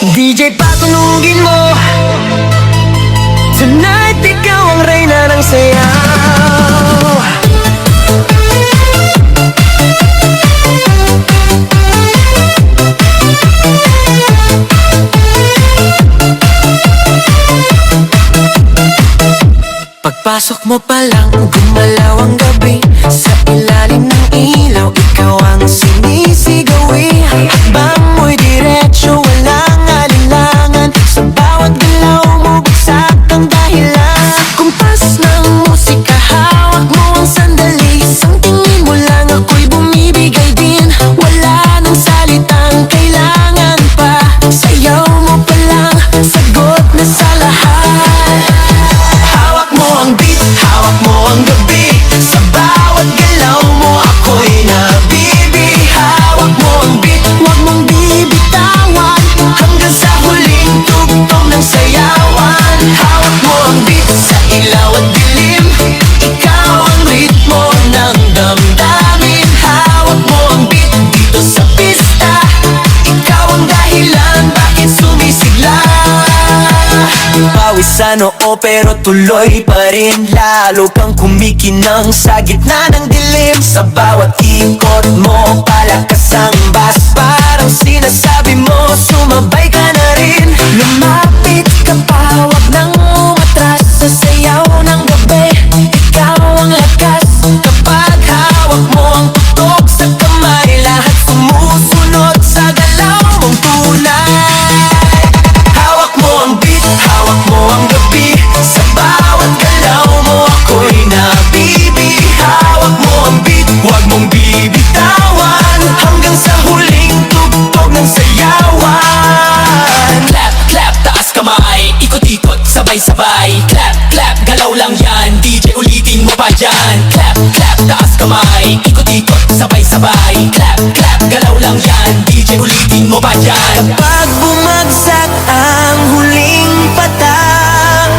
DJ patunugin mo, tonight ikaw ang reyna ng sayaw. Pagpasok mo pa lang, gumalaw ang gabi. Sa ilalim ng ilaw, ikaw ang sinisigawi. Hakbang mo'y diretsyo, walang alinlangan. Sa bawat galaw mo, bagsak ang dahilan. Sa kumpas ng musika, hawak mo ang sandali. Isang tingin mo lang, ako'y bumibigay din. Wala nang salitang kailangan pa. Sayaw mo pa lang, sagot na sa lahat. Hawak mo ang beat, hawak mo ang gabi. Sa bawat galaw mo, ako'y nabibi. Hawak mo ang beat, huwag mong bibitawan. Hanggang sa huling tugtog ng sayawan. Hawak mo ang beat, sa ilaw at dilim. Ikaw ang ritmo ng damdamin. Hawak mo ang beat, dito sa pista. Ikaw ang dahilan, bakit sumisigla. Pawisan oo pero tuloy pa rin. Lalo kang kumikinang sa gitna ng dilim. Sa bawat ikot mo, palakas ang bass. Parang sinasabi mo, sumabay ka na rin. Lumapit ka pa, wag nang umatras. Sa sayaw ng gabi, ikaw ang lakas. Kapag hawak mo ang tutok sa kamay, lahat sumusunod sa galaw mong tunay. Hawak mo ang beat, hawak mo ang gabi. Sa bawat galaw mo, ako'y nabibi. Hawak mo ang beat, huwag mong bibitawan. Hanggang sa huling tugtog ng sayawan. Clap, clap, taas kamay, ikot-ikot, sabay-sabay. Clap, clap, galaw lang yan, DJ ulitin mo pa dyan. Clap, clap, taas kamay, ikot-ikot, sabay-sabay. Clap, clap, galaw lang yan, DJ ulitin mo pa dyan. Kapag bumagsak ang huling patak,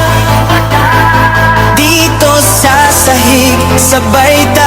dito sa sahig, sabay tayo